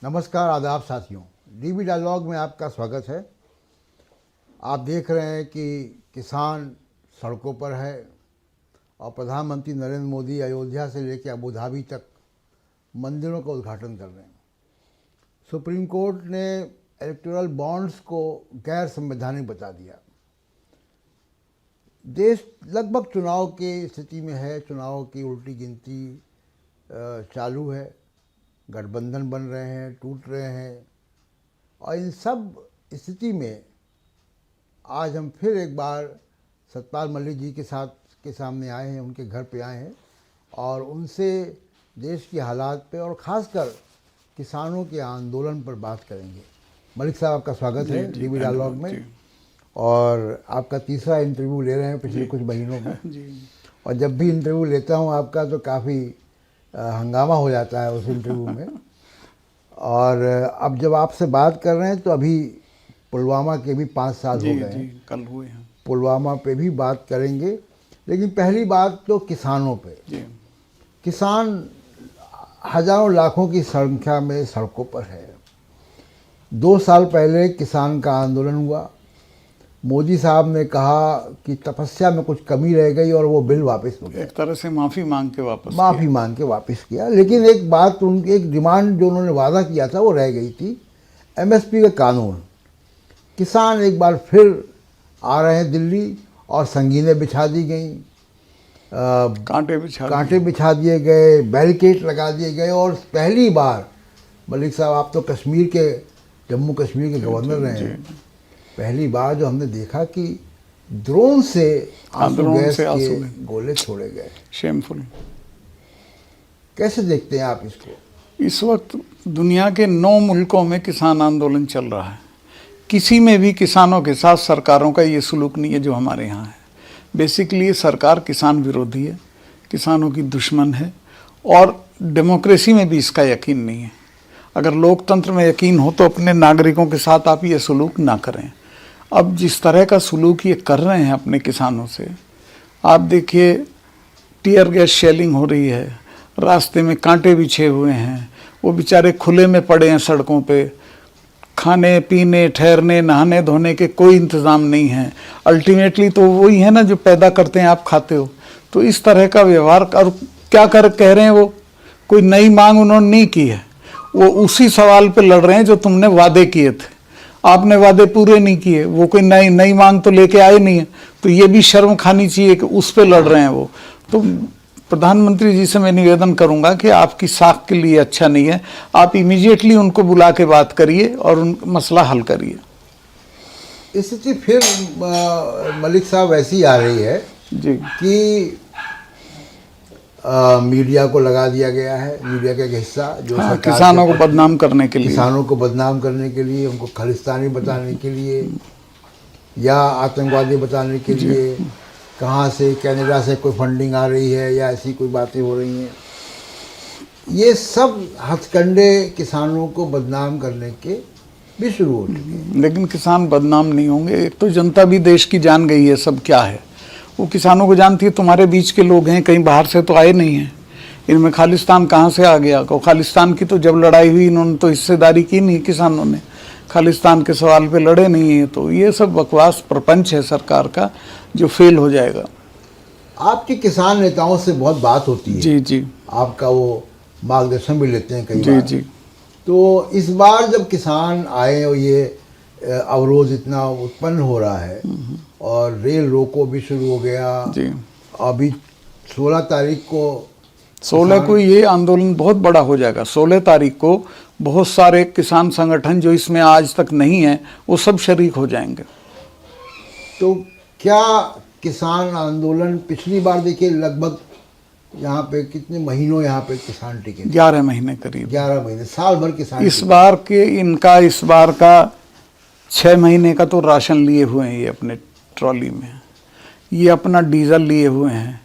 नमस्कार, आदाब साथियों। डीबी डायलॉग में आपका स्वागत है। आप देख रहे हैं कि किसान सड़कों पर है और प्रधानमंत्री नरेंद्र मोदी अयोध्या से लेकर अबू धाबी तक मंदिरों का उद्घाटन कर रहे हैं। सुप्रीम कोर्ट ने इलेक्टोरल बॉन्ड्स को गैर संवैधानिक बता दिया। देश लगभग चुनाव की स्थिति में है। चुनाव की उल्टी गिनती चालू है, गठबंधन बन रहे हैं, टूट रहे हैं, और इन सब स्थिति में आज हम फिर एक बार सतपाल मलिक जी के सामने आए हैं, उनके घर पे आए हैं और उनसे देश के हालात पे और ख़ासकर किसानों के आंदोलन पर बात करेंगे। मलिक साहब, आपका स्वागत है डीबी डायलॉग में। और आपका तीसरा इंटरव्यू ले रहे हैं पिछले कुछ महीनों में और जब भी इंटरव्यू लेता हूं आपका तो काफ़ी हंगामा हो जाता है उस इंटरव्यू में। और अब जब आपसे बात कर रहे हैं तो अभी पुलवामा के भी 5 साल हो गए हैं, कल हुए हैं। पुलवामा पे भी बात करेंगे, लेकिन पहली बात तो किसानों पे। किसान हजारों लाखों की संख्या में सड़कों पर है। 2 साल पहले किसान का आंदोलन हुआ। मोदी साहब ने कहा कि तपस्या में कुछ कमी रह गई और वो बिल वापस हो गया। एक तरह से माफ़ी मांग के वापस किया। लेकिन एक बात, एक डिमांड जो उन्होंने वादा किया था वो रह गई थी, एमएसपी का कानून। किसान एक बार फिर आ रहे हैं दिल्ली और संगीनें बिछा दी गई, कांटे बिछा दिए गए, बैरिकेड लगा दिए गए। और पहली बार, मलिक साहब आप तो जम्मू कश्मीर के गवर्नर रहे हैं, पहली बार जो हमने देखा कि ड्रोन से आंसू गैस के गोले छोड़े गए। शेमफुल। कैसे देखते हैं आप इसको? इस वक्त दुनिया के 9 मुल्कों में किसान आंदोलन चल रहा है। किसी में भी किसानों के साथ सरकारों का ये सलूक नहीं है जो हमारे यहाँ है। बेसिकली ये सरकार किसान विरोधी है, किसानों की दुश्मन है और डेमोक्रेसी में भी इसका यकीन नहीं है। अगर लोकतंत्र में यकीन हो तो अपने नागरिकों के साथ आप ये सलूक ना करें। अब जिस तरह का सलूक ये कर रहे हैं अपने किसानों से, आप देखिए, टीयर गैस शेलिंग हो रही है, रास्ते में कांटे बिछे हुए हैं, वो बेचारे खुले में पड़े हैं सड़कों पे, खाने पीने, ठहरने, नहाने धोने के कोई इंतज़ाम नहीं है। अल्टीमेटली तो वही है ना जो पैदा करते हैं आप खाते हो। तो इस तरह का व्यवहार, और क्या कह रहे हैं वो, कोई नई मांग उन्होंने नहीं की है, वो उसी सवाल पे लड़ रहे हैं जो तुमने वादे किए थे। आपने वादे पूरे नहीं किए, वो कोई नई मांग तो लेके आए नहीं है। तो ये भी शर्म खानी चाहिए कि उस पे लड़ रहे हैं वो। तो प्रधानमंत्री जी से मैं निवेदन करूंगा कि आपकी साख के लिए अच्छा नहीं है, आप इमीडिएटली उनको बुला के बात करिए और उन मसला हल करिए। स्थिति फिर मलिक साहब ऐसी आ रही है जी कि मीडिया को लगा दिया गया है, मीडिया का एक हिस्सा जो किसानों को बदनाम करने के लिए, उनको खालिस्तानी बताने के लिए या आतंकवादी बताने के लिए, कहाँ से, कनाडा से कोई फंडिंग आ रही है या ऐसी कोई बातें हो रही हैं। ये सब हथकंडे किसानों को बदनाम करने के भी शुरू हो चुके हैं। लेकिन किसान बदनाम नहीं होंगे। एक तो जनता भी देश की जान गई है सब क्या है, वो किसानों को जानती है। तुम्हारे बीच के लोग हैं, कहीं बाहर से तो आए नहीं हैं। इनमें खालिस्तान कहाँ से आ गया? खालिस्तान की तो जब लड़ाई हुई इन्होंने तो हिस्सेदारी की नहीं, किसानों ने खालिस्तान के सवाल पे लड़े नहीं है। तो ये सब बकवास प्रपंच है सरकार का जो फेल हो जाएगा। आपकी किसान नेताओं से बहुत बात होती है। जी जी, आपका वो मार्गदर्शन भी लेते हैं कई जी बार। जी। तो इस बार जब किसान आए और ये अवरोध इतना उत्पन्न हो रहा है और रेल रोको भी शुरू हो गया जी। अभी 16 तारीख को 16 को ये आंदोलन बहुत बड़ा हो जाएगा। 16 तारीख को बहुत सारे किसान संगठन जो इसमें आज तक नहीं है वो सब शरीक हो जाएंगे। तो क्या किसान आंदोलन पिछली बार देखिए लगभग यहाँ पे कितने महीनों यहाँ पे किसान टिके? 11 महीने करीब। 11 महीने, साल भर किसान। इस बार का 6 महीने का तो राशन लिए हुए हैं ये अपने ट्रॉली में, ये अपना डीजल लिए हुए हैं,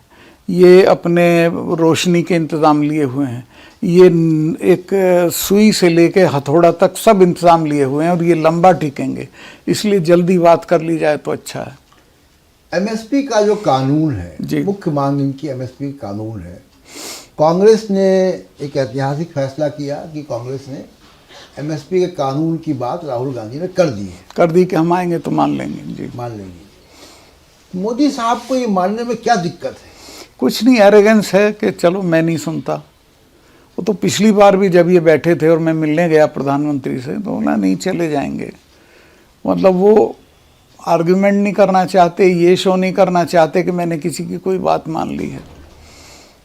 ये अपने रोशनी के इंतज़ाम लिए हुए हैं, ये एक सुई से लेके हथौड़ा तक सब इंतज़ाम लिए हुए हैं और ये लंबा टिकेंगे। इसलिए जल्दी बात कर ली जाए तो अच्छा है। एमएसपी का जो कानून है, मुख्य मांग इनकी एमएसपी कानून है। कांग्रेस ने एक ऐतिहासिक फैसला किया कि कांग्रेस ने एमएसपी के कानून की बात राहुल गांधी ने कर दी है, कर दी कि हम आएंगे तो मान लेंगे जी। मान लेंगे। मोदी साहब को ये मानने में क्या दिक्कत है? कुछ नहीं, एरोगेंस है कि चलो मैं नहीं सुनता। वो तो पिछली बार भी जब ये बैठे थे और मैं मिलने गया प्रधानमंत्री से तो बोला नहीं चले जाएंगे। मतलब वो आर्गुमेंट नहीं करना चाहते, ये शो नहीं करना चाहते कि मैंने किसी की कोई बात मान ली है।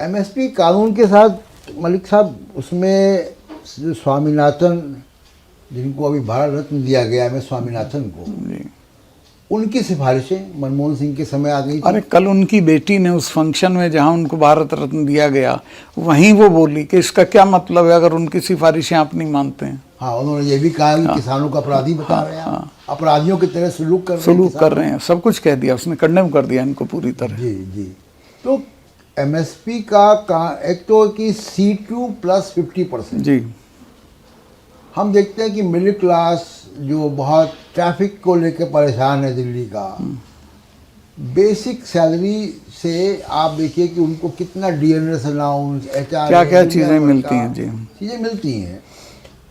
एमएसपी कानून के साथ मलिक साहब, उसमें जो स्वामीनाथन, जिनको अभी भारत रत्न दिया गया है स्वामीनाथन को, जी। उनकी सिफारिशें मनमोहन सिंह के समय आ गई थी। अरे कल उनकी बेटी ने उस फंक्शन में जहां उनको भारत रत्न दिया गया, वहीं वो बोली कि इसका क्या मतलब है अगर उनकी सिफारिशें आप नहीं मानते हैं। हाँ, उन्होंने ये भी कहा कि किसानों को अपराधी बता रहे हैं, अपराधियों की तरह सलूक कर रहे हैं, सब कुछ कह दिया उसने, कंडेम कर दिया इनको पूरी तरह। जी जी। तो एमएसपी का एक तो कि C2 + 50%। जी। हम देखते हैं कि मिडिल क्लास जो बहुत ट्रैफिक को लेकर परेशान है दिल्ली का, बेसिक सैलरी से आप देखिए कि उनको कितना DNS अलाउंस, HR, क्या क्या चीज़ें मिलती हैं जी। चीज़ें मिलती हैं।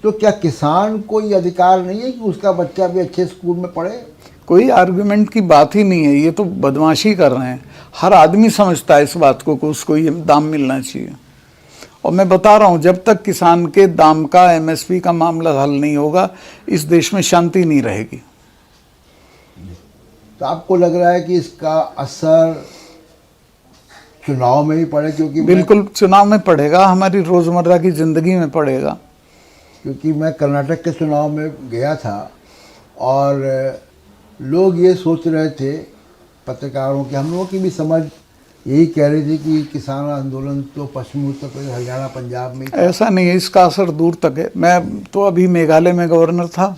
तो क्या किसान को ये अधिकार नहीं है कि उसका बच्चा भी अच्छे स्कूल में पढ़े? कोई आर्गुमेंट की बात ही नहीं है, ये तो बदमाशी कर रहे हैं। हर आदमी समझता है इस बात को कि उसको ये दाम मिलना चाहिए। और मैं बता रहा हूँ जब तक किसान के दाम का, एमएसपी का मामला हल नहीं होगा, इस देश में शांति नहीं रहेगी। तो आपको लग रहा है कि इसका असर चुनाव में भी पड़े? क्योंकि बिल्कुल चुनाव में पड़ेगा, हमारी रोज़मर्रा की ज़िंदगी में पड़ेगा। क्योंकि मैं कर्नाटक के चुनाव में गया था और लोग ये सोच रहे थे, पत्रकारों की, हम लोगों की भी समझ यही कह रही थी कि किसान आंदोलन तो पश्चिमी उत्तर प्रदेश, हरियाणा, पंजाब में। ऐसा नहीं है, इसका असर दूर तक है। मैं तो अभी मेघालय में गवर्नर था,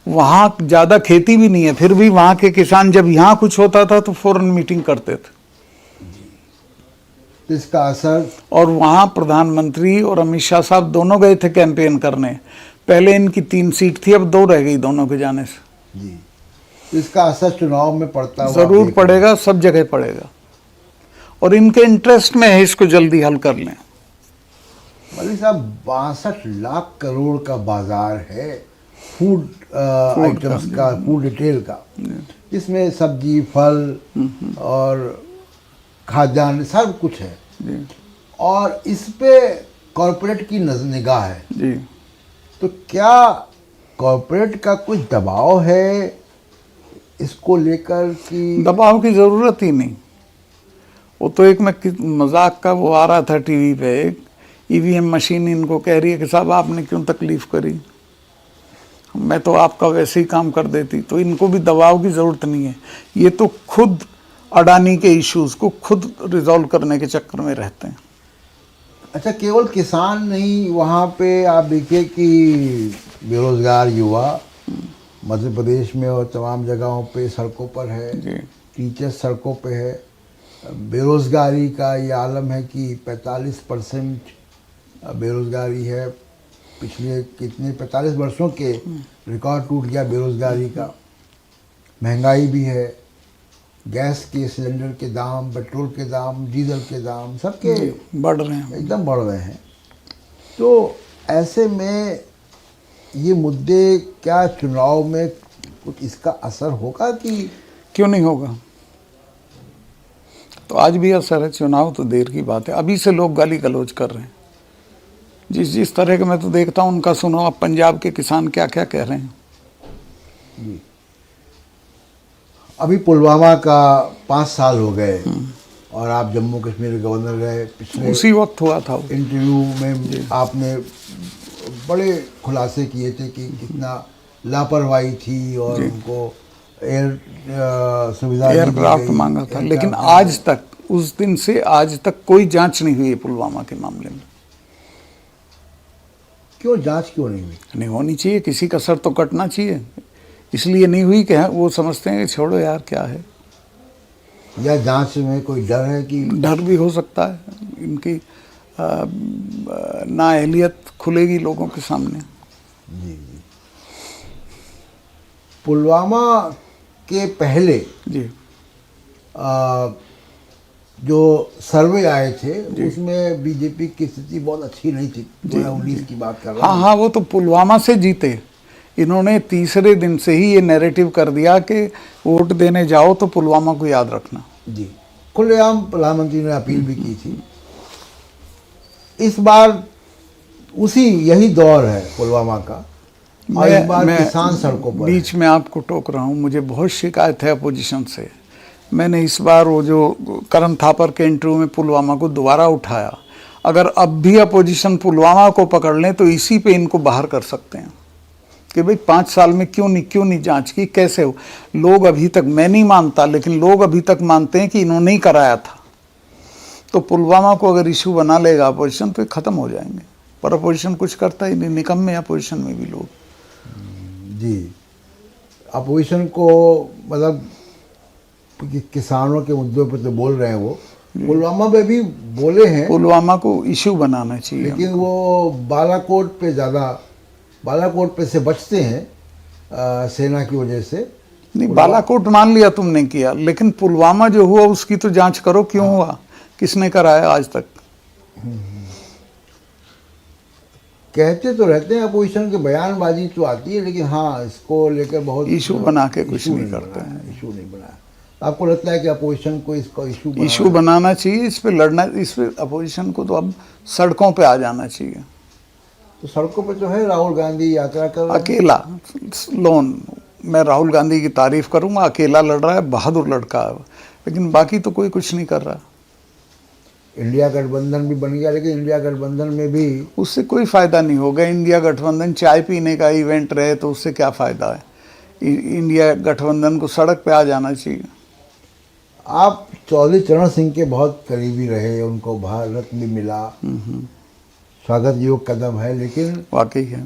वहाँ ज़्यादा खेती भी नहीं है, फिर भी वहाँ के किसान जब यहाँ कुछ होता था तो फौरन मीटिंग करते थे। तो इसका असर, और वहाँ प्रधानमंत्री और अमित शाह साहब दोनों गए थे कैंपेन करने। पहले इनकी 3 सीट थी, अब 2 रह गई दोनों के जाने से। जी, तो इसका असर चुनाव में पड़ता हुआ ज़रूर पड़ेगा, सब जगह पड़ेगा। और इनके इंटरेस्ट में है इसको जल्दी हल कर लें। मलिक साहब, 62 लाख करोड़ का बाजार है फूड आइटम्स का, फूड रिटेल का, इसमें सब्जी, फल और खाद्यान्न सब कुछ है। और इस पे कॉरपोरेट की निगाह है जी। तो क्या कॉरपोरेट का कुछ दबाव है इसको लेकर? कि दबाव की ज़रूरत ही नहीं। वो तो एक मजाक का वो आ रहा था टीवी पे, एक ईवीएम मशीन इनको कह रही है कि साहब आपने क्यों तकलीफ़ करी, मैं तो आपका वैसे ही काम कर देती। तो इनको भी दबाव की ज़रूरत नहीं है, ये तो खुद अडानी के इश्यूज़ को खुद रिजॉल्व करने के चक्कर में रहते हैं। अच्छा, केवल किसान नहीं, वहाँ पे आप देखिए कि बेरोजगार युवा मध्य प्रदेश में और तमाम जगहों पे सड़कों पर है, टीचर्स सड़कों पे है। बेरोजगारी का ये आलम है कि 45% बेरोजगारी है। पिछले कितने 45 वर्षों के रिकॉर्ड टूट गया बेरोजगारी का। महंगाई भी है, गैस के सिलेंडर के दाम, पेट्रोल के दाम, डीजल के दाम सबके बढ़ रहे हैं, एकदम बढ़ रहे हैं। तो ऐसे में ये मुद्दे, क्या चुनाव में कुछ इसका असर होगा? कि क्यों नहीं होगा, तो आज भी असर है। चुनाव तो देर की बात है, अभी से लोग गाली गलौज कर रहे हैं। जिस तरह के मैं तो देखता हूँ उनका सुनो, अब पंजाब के किसान क्या क्या कह रहे हैं। जी, अभी पुलवामा का 5 साल हो गए और आप जम्मू कश्मीर गवर्नर रहे। पिछले उसी वक्त हुआ था वो। इंटरव्यू में आपने बड़े खुलासे किए थे कि कितना लापरवाही थी और उनको सुविधा, एयरक्राफ्ट मांगा था, लेकिन आज तक, उस दिन से आज तक कोई जांच नहीं हुई पुलवामा के मामले में। क्यों जांच क्यों नहीं हुई? नहीं होनी चाहिए, किसी का सर तो कटना चाहिए, इसलिए नहीं हुई कि वो समझते हैं कि छोड़ो यार क्या है। या जांच में कोई डर है? कि डर भी हो सकता है, इनकी नाअहलियत खुलेगी लोगों के सामने। जी जी। पुलवामा के पहले जी जो सर्वे आए थे उसमें बीजेपी की स्थिति बहुत अच्छी नहीं थी। 2019 की बात कर रहा हाँ हूँ। हाँ, वो तो पुलवामा से जीते। इन्होंने तीसरे दिन से ही ये नैरेटिव कर दिया कि वोट देने जाओ तो पुलवामा को याद रखना। जी, खुलेआम प्रधानमंत्री ने अपील भी की थी। इस बार उसी यही दौर है पुलवामा का, और इस बार किसान सड़कों पर है। बीच में आपको टोक रहा हूँ, मुझे बहुत शिकायत है अपोजिशन से। मैंने इस बार वो जो करण थापर के इंटरव्यू में पुलवामा को दोबारा उठाया। अगर अब भी अपोजिशन पुलवामा को पकड़ लें तो इसी पे इनको बाहर कर सकते हैं कि भाई 5 साल में क्यों नहीं जांच की, कैसे हो। लोग अभी तक, मैं नहीं मानता, लेकिन लोग अभी तक मानते हैं कि इन्होंने ही कराया था। तो पुलवामा को अगर इशू बना लेगा अपोजिशन तो खत्म हो जाएंगे, पर अपोजिशन कुछ करता ही नहीं। निकम्मे अपोजिशन में भी लोग। जी, अपोजिशन को मतलब किसानों के मुद्दों पर तो बोल रहे हैं, वो पुलवामा पे भी बोले हैं। पुलवामा को इशू बनाना चाहिए, लेकिन वो बालाकोट पे से बचते हैं सेना की वजह से। नहीं, बालाकोट मान लिया तुमने किया, लेकिन पुलवामा जो हुआ उसकी तो जांच करो, क्यों हुआ, किसने कराया आज तक। कहते तो रहते हैं अपोजिशन के, बयानबाजी तो आती है, लेकिन हाँ इसको लेकर बहुत इशू बना के कुछ नहीं करते हैं। इशू नहीं बनाया। आपको लगता है कि अपोजिशन को इसका इशू बनाना चाहिए, इस पे लड़ना, इस पे अपोजिशन को तो अब सड़कों पे आ जाना चाहिए। तो सड़कों पे तो है, राहुल गांधी यात्रा कर रहे हैं। अकेला लोन, मैं राहुल गांधी की तारीफ करूंगा, अकेला लड़ रहा है, बहादुर लड़का है, लेकिन बाकी तो कोई कुछ नहीं कर रहा। इंडिया गठबंधन भी बन गया, लेकिन इंडिया गठबंधन में भी उससे कोई फायदा नहीं होगा। इंडिया गठबंधन चाय पीने का इवेंट रहे तो उससे क्या फायदा है। इंडिया गठबंधन को सड़क पे आ जाना चाहिए। आप चौधरी चरण सिंह के बहुत करीबी रहे, उनको भारत भी मिला, स्वागत योग्य कदम है। लेकिन वाकई है,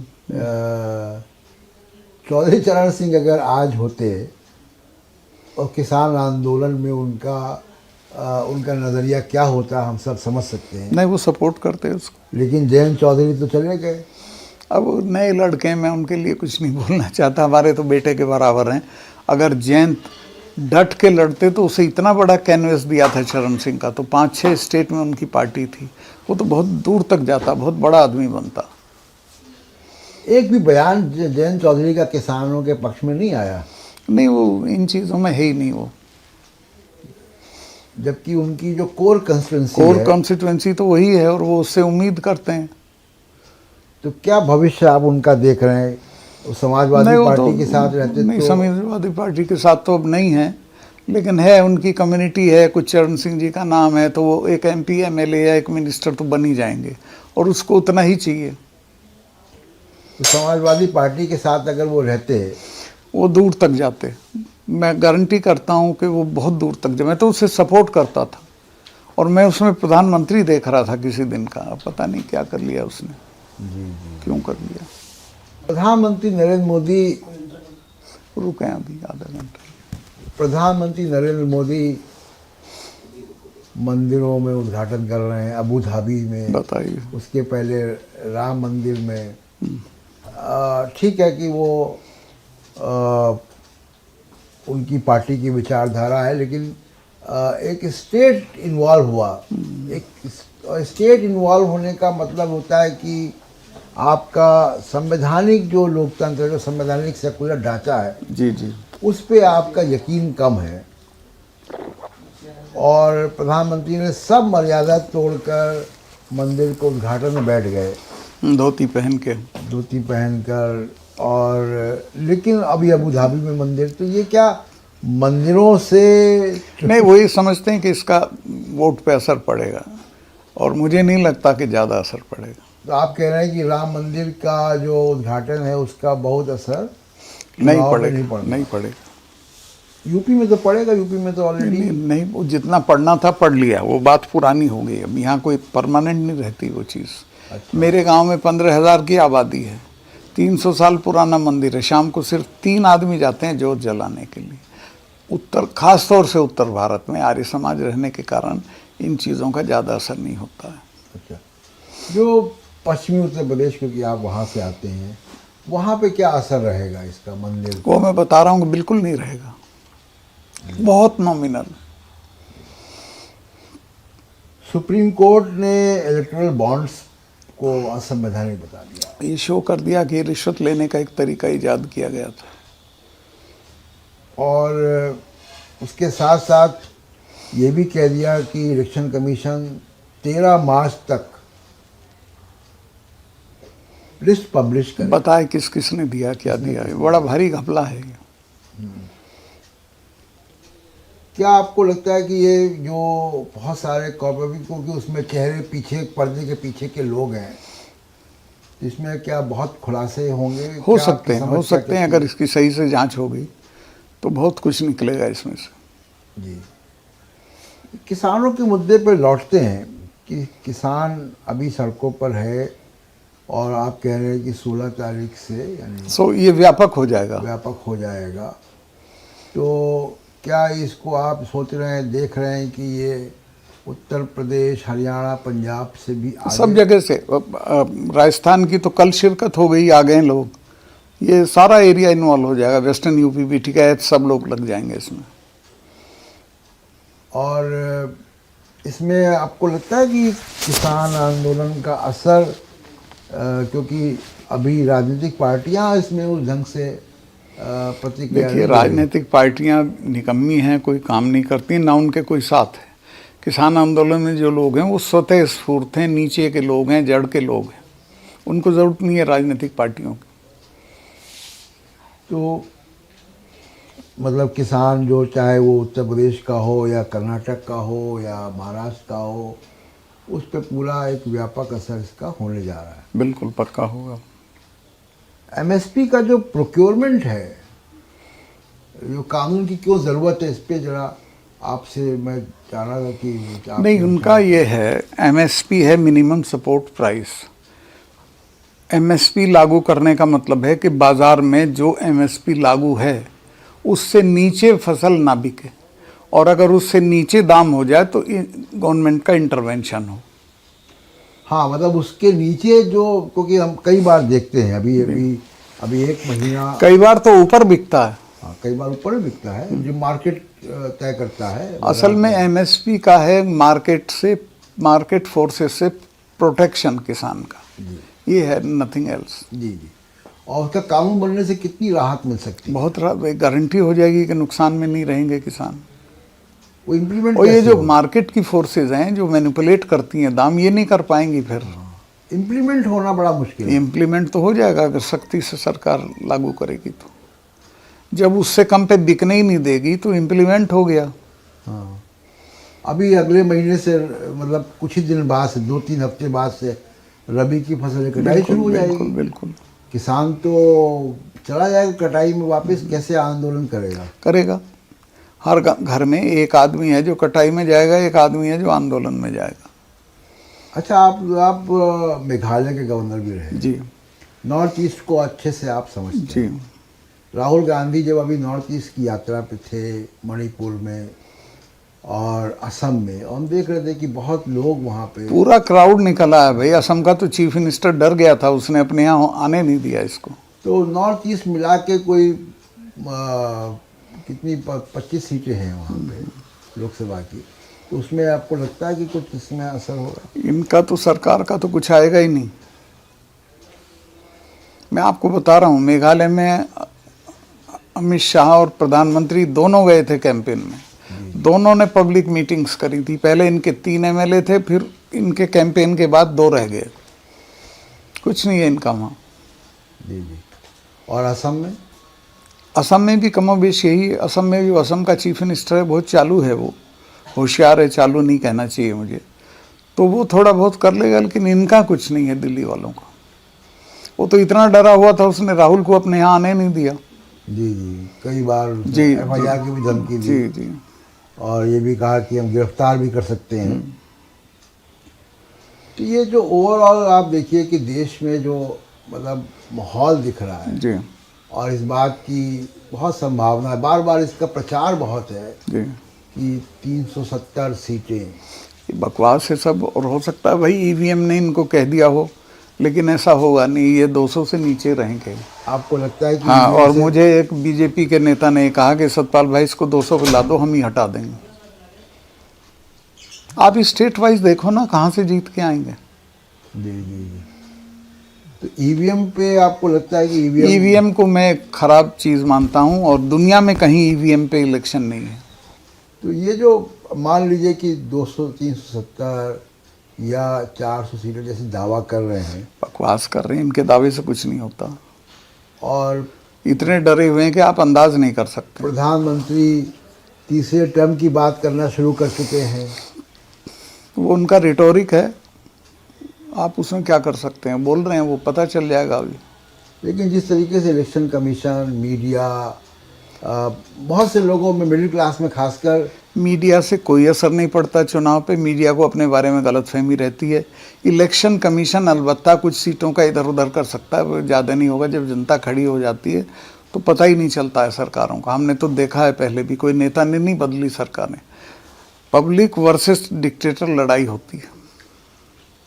चौधरी चरण सिंह अगर आज होते और किसान आंदोलन में उनका नज़रिया क्या होता हम सब समझ सकते हैं। नहीं, वो सपोर्ट करते हैं उसको। लेकिन जयंत चौधरी तो चले गए। अब वो नए लड़के, मैं उनके लिए कुछ नहीं बोलना चाहता, हमारे तो बेटे के बराबर हैं। अगर जयंत डट के लड़ते तो उसे इतना बड़ा कैनवस दिया था चरण सिंह का, तो 5-6 स्टेट में उनकी पार्टी थी, वो तो बहुत दूर तक जाता, बहुत बड़ा आदमी बनता। एक भी बयान जयंत चौधरी का किसानों के पक्ष में नहीं आया। नहीं, वो इन चीज़ों में है ही नहीं वो। जबकि उनकी जो कोर कॉन्स्टिट्यूंसी तो वही है और वो उससे उम्मीद करते हैं। तो क्या भविष्य आप उनका देख रहे हैं? समाजवादी पार्टी के साथ रहते नहीं, तो समाजवादी पार्टी के साथ तो अब नहीं है, लेकिन है, उनकी कम्युनिटी है, कुछ चरण सिंह जी का नाम है, तो वो एक MP MLA या एक मिनिस्टर तो बन ही जाएंगे, और उसको उतना ही चाहिए। तो समाजवादी पार्टी के साथ अगर वो रहते, वो दूर तक जाते। मैं गारंटी करता हूँ कि वो बहुत दूर तक जाए। मैं तो उसे सपोर्ट करता था, और मैं उसमें प्रधानमंत्री देख रहा था किसी दिन का। अब पता नहीं क्या कर लिया उसने। जी, क्यों कर लिया। प्रधानमंत्री नरेंद्र मोदी, रुके अभी आधा घंटा। प्रधानमंत्री नरेंद्र मोदी मंदिरों में उद्घाटन कर रहे हैं, अबू धाबी में, बताइए, उसके पहले राम मंदिर में। ठीक है कि वो उनकी पार्टी की विचारधारा है, लेकिन एक स्टेट इन्वॉल्व हुआ। एक स्टेट इन्वॉल्व होने का मतलब होता है कि आपका संवैधानिक जो लोकतंत्र, जो संवैधानिक सेकुलर ढांचा है, जी जी, उस पे आपका यकीन कम है। और प्रधानमंत्री ने सब मर्यादा तोड़कर मंदिर को उद्घाटन में बैठ गए, धोती पहनकर। और लेकिन अभी अबू धाबी में मंदिर, तो ये क्या मंदिरों से नहीं, वो ये समझते हैं कि इसका वोट पे असर पड़ेगा, और मुझे नहीं लगता कि ज़्यादा असर पड़ेगा। तो आप कह रहे हैं कि राम मंदिर का जो उद्घाटन है उसका बहुत असर नहीं पड़ेगा। यूपी में तो पड़ेगा, यूपी में तो ऑलरेडी नहीं, वो जितना पढ़ना था पढ़ लिया, वो बात पुरानी हो गई। अब यहाँ कोई परमानेंट नहीं रहती वो चीज़। अच्छा। मेरे गांव में 15,000 की आबादी है, 300 साल पुराना मंदिर है, शाम को सिर्फ 3 आदमी जाते हैं जोत जलाने के लिए। खास तौर से उत्तर भारत में आर्य समाज रहने के कारण इन चीज़ों का ज़्यादा असर नहीं होता है। अच्छा, जो पश्चिमी उत्तर प्रदेश, क्योंकि आप वहाँ से आते हैं, वहाँ पे क्या असर रहेगा इसका मंदिर वो मैं बता रहा हूँ कि बिल्कुल नहीं रहेगा, बहुत नॉमिनल। सुप्रीम कोर्ट ने इलेक्टोरल बॉन्ड्स को असंवैधानिक बता दिया। ये शो कर दिया कि रिश्वत लेने का एक तरीका ईजाद किया गया था। और उसके साथ साथ ये भी कह दिया कि इलेक्शन कमीशन 13 मार्च तक लिस्ट पब्लिश करे। बताए किस किस ने दिया, क्या दिया है। बड़ा भारी घपला है ये। क्या आपको लगता है कि ये जो बहुत सारे कॉर्पोरेट, क्योंकि उसमें चेहरे पीछे, पर्दे के पीछे के लोग हैं, इसमें क्या बहुत खुलासे होंगे? हो सकते हैं अगर इसकी सही से जांच होगी तो बहुत कुछ निकलेगा इसमें से। जी, किसानों के मुद्दे पर लौटते हैं कि किसान अभी सड़कों पर है और आप कह रहे हैं कि 16 तारीख से यानी ये व्यापक हो जाएगा। तो क्या इसको आप सोच रहे हैं, देख रहे हैं कि ये उत्तर प्रदेश, हरियाणा, पंजाब से भी आगे? सब जगह से। राजस्थान की तो कल शिरकत हो गई, आ गए लोग। ये सारा एरिया इन्वॉल्व हो जाएगा। वेस्टर्न यूपी भी ठीक है, सब लोग लग जाएंगे इसमें। और इसमें आपको लगता है कि किसान आंदोलन का असर, क्योंकि अभी राजनीतिक पार्टियां इसमें उस ढंग से प्रतिक्रिया? देखिए, राजनीतिक पार्टियां निकम्मी हैं, कोई काम नहीं करती, ना उनके कोई साथ है। किसान आंदोलन में जो लोग हैं वो स्वतः स्फूर्त हैं, नीचे के लोग हैं, जड़ के लोग हैं। उनको ज़रूरत नहीं है राजनीतिक पार्टियों की। तो मतलब किसान जो, चाहे वो उत्तर प्रदेश का हो या कर्नाटक का हो या महाराष्ट्र का हो, उस पर पूरा एक व्यापक असर इसका होने जा रहा है। बिल्कुल पक्का होगा। एमएसपी का जो प्रोक्योरमेंट है, जो कानून की क्यों ज़रूरत है, इस पर जरा आपसे मैं जाना था कि नहीं, उनका ये है, एमएसपी है मिनिमम सपोर्ट प्राइस। एमएसपी लागू करने का मतलब है कि बाज़ार में जो एमएसपी लागू है उससे नीचे फसल ना बिके, और अगर उससे नीचे दाम हो जाए तो गवर्नमेंट का इंटरवेंशन हो। हाँ, मतलब उसके नीचे जो, क्योंकि हम कई बार देखते हैं, अभी एक महीना, कई बार तो ऊपर बिकता है। हाँ, कई बार ऊपर बिकता है, जो मार्केट तय करता है। असल में एमएसपी का है मार्केट फोर्सेस से प्रोटेक्शन किसान का। ये है, नथिंग एल्स। जी। और उसका कानून बनने से कितनी राहत मिल सकती है? बहुत गारंटी हो जाएगी कि नुकसान में नहीं रहेंगे किसान। वो इम्प्लीमेंट, और ये जो मार्केट की फोर्सेज हैं जो मैनिपुलेट करती हैं दाम, ये नहीं कर पाएंगी। फिर इम्प्लीमेंट होना बड़ा मुश्किल है। इम्प्लीमेंट तो हो जाएगा अगर सख्ती से सरकार लागू करेगी तो। जब उससे कम पे बिकने ही नहीं देगी तो इम्प्लीमेंट हो गया। हाँ, अभी अगले महीने से, मतलब कुछ ही दिन बाद से, 2-3 हफ्ते बाद से रबी की फसल कटाई शुरू हो जाएगी। बिल्कुल। किसान तो चला जाएगा कटाई में वापस, कैसे आंदोलन करेगा? हर घर में एक आदमी है जो कटाई में जाएगा, एक आदमी है जो आंदोलन में जाएगा। अच्छा, आप मेघालय के गवर्नर भी रहे जी। नॉर्थ ईस्ट को अच्छे से आप समझते हैं। जी। राहुल गांधी जब अभी नॉर्थ ईस्ट की यात्रा पे थे, मणिपुर में और असम में, और हम देख रहे थे कि बहुत लोग वहाँ पे, पूरा क्राउड निकला है भाई। असम का तो चीफ मिनिस्टर डर गया था, उसने अपने यहाँ आने नहीं दिया इसको। तो नॉर्थ ईस्ट मिला के कोई कितनी 25 सीटें हैं वहाँ पे लोकसभा की, तो उसमें आपको लगता है कि कुछ इसमें असर होगा? इनका तो, सरकार का तो कुछ आएगा ही नहीं। मैं आपको बता रहा हूँ, मेघालय में अमित शाह और प्रधानमंत्री दोनों गए थे कैंपेन में। दोनों ने पब्लिक मीटिंग्स करी थी। पहले इनके 3 एमएलए थे, फिर इनके कैंपेन के बाद 2 रह गए। कुछ नहीं है इनका वहाँ। जी। और असम में भी कमोबेश यही। असम में भी, असम का चीफ मिनिस्टर है, बहुत चालू है, वो होशियार है, चालू नहीं कहना चाहिए मुझे, तो वो थोड़ा बहुत कर लेगा, लेकिन इनका कुछ नहीं है दिल्ली वालों का। वो तो इतना डरा हुआ था, उसने राहुल को अपने यहाँ आने नहीं दिया। जी, कई बार FIR की भी धमकी दी। जी। और ये भी कहा कि हम गिरफ्तार भी कर सकते हैं। तो ये जो ओवरऑल आप देखिए कि देश में जो मतलब माहौल दिख रहा है जी, और इस बात की बहुत संभावना है, बार बार इसका प्रचार बहुत है जी कि 370 सीटें, ये बकवास है सब। और हो सकता है भाई EVM ने इनको कह दिया हो, लेकिन ऐसा होगा नहीं, ये 200 से नीचे रहेंगे। आपको लगता है कि? हाँ, और मुझे एक बीजेपी के नेता ने कहा कि सतपाल भाई इसको 200 पे ला दो, हम ही हटा देंगे। आप स्टेट वाइज देखो ना, कहाँ से जीत के आएंगे। जी जी जी। तो ईवीएम पे आपको लगता है कि ईवीएम को मैं खराब चीज़ मानता हूँ, और दुनिया में कहीं ईवीएम पे इलेक्शन नहीं है। तो ये जो मान लीजिए कि 200 370 या 400 सीटें जैसे दावा कर रहे हैं, बकवास कर रहे हैं, इनके दावे से कुछ नहीं होता। और इतने डरे हुए हैं कि आप अंदाज नहीं कर सकते। प्रधानमंत्री तीसरे टर्म की बात करना शुरू कर चुके हैं। वो उनका रिटोरिक है, आप उसमें क्या कर सकते हैं, बोल रहे हैं, वो पता चल जाएगा अभी। लेकिन जिस तरीके से इलेक्शन कमीशन, मीडिया, बहुत से लोगों में, मिडिल क्लास में खासकर, मीडिया से कोई असर नहीं पड़ता चुनाव पे। मीडिया को अपने बारे में गलतफहमी रहती है। इलेक्शन कमीशन अलबत्ता कुछ सीटों का इधर उधर कर सकता है, वो ज़्यादा नहीं होगा। जब जनता खड़ी हो जाती है तो पता ही नहीं चलता है सरकारों का। हमने तो देखा है, पहले भी कोई नेता ने नहीं बदली सरकारें, पब्लिक वर्सेस डिक्टेटर लड़ाई होती है।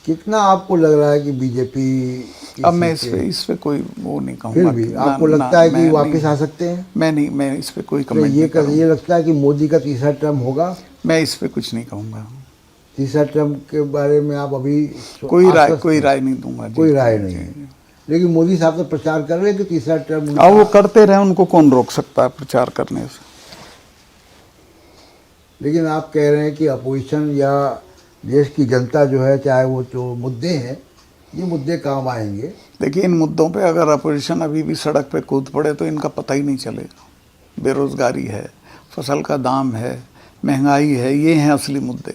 कितना आपको लग रहा है कि बीजेपी अब मैं इस पे कोई वो नहीं कहूँगा। फिर भी आपको लगता है कि वापस आ सकते हैं? मैं इस पे कोई तो कमेंट नहीं करूँगा। ये लगता है कि मोदी का तीसरा टर्म होगा? मैं इस पे कुछ नहीं कहूँगा। तीसरा टर्म के बारे में आप अभी कोई राय नहीं दूंगा। कोई राय नहीं है। लेकिन मोदी साहब तो प्रचार कर रहे हैं कि तीसरा टर्म। अब वो करते रहे, उनको कौन रोक सकता है प्रचार करने से। लेकिन आप कह रहे हैं कि अपोजिशन या देश की जनता जो है, चाहे वो जो मुद्दे हैं, ये मुद्दे काम आएंगे। देखिए, इन मुद्दों पे अगर अपोजिशन अभी भी सड़क पे कूद पड़े तो इनका पता ही नहीं चलेगा। बेरोजगारी है, फसल का दाम है, महंगाई है, ये हैं असली मुद्दे।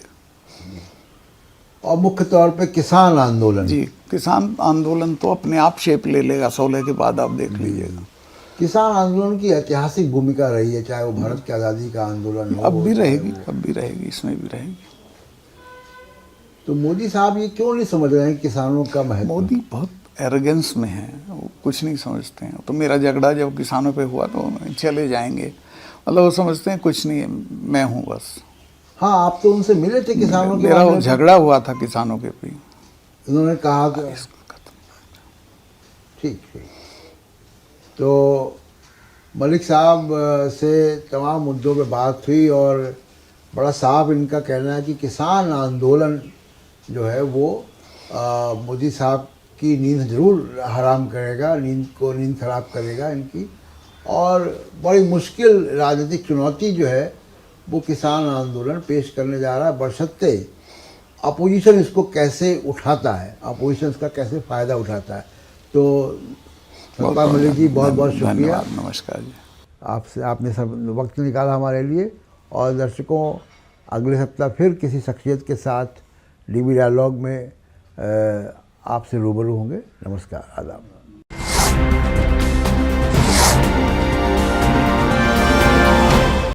और मुख्य तौर पे किसान आंदोलन। जी, किसान आंदोलन तो अपने आप शेप ले लेगा 16 के बाद, आप देख लीजिएगा। किसान आंदोलन की ऐतिहासिक भूमिका रही है, चाहे वो भारत की आज़ादी का आंदोलन हो। अब भी रहेगी, इसमें भी रहेगी। तो मोदी साहब ये क्यों नहीं समझ रहे हैं किसानों का महत्व? मोदी बहुत एरोगेंस में है, वो कुछ नहीं समझते हैं। तो मेरा झगड़ा जब किसानों पे हुआ तो चले जाएंगे, मतलब वो समझते हैं कुछ नहीं है, मैं हूँ बस। हाँ, आप तो उनसे मिले थे किसानों के? मेरा झगड़ा हुआ था किसानों के पे। उन्होंने कहा कि ठीक है। तो मलिक साहब से तमाम मुद्दों पे बात हुई, और बड़ा साफ इनका कहना है कि किसान आंदोलन जो है वो मोदी साहब की नींद ज़रूर हराम करेगा, नींद खराब करेगा इनकी। और बड़ी मुश्किल राजनीतिक चुनौती जो है वो किसान आंदोलन पेश करने जा रहा है, बशर्ते अपोजिशन इसको कैसे उठाता है, अपोजिशन इसका कैसे फ़ायदा उठाता है। तो सतपाल मलिक जी, बहुत बहुत शुक्रिया। नमस्कार जी। आपने सब वक्त निकाला हमारे लिए। और दर्शकों, अगले सप्ताह फिर किसी शख्सियत के साथ डीबी डायलॉग में आपसे रूबरू होंगे। नमस्कार, आदाब।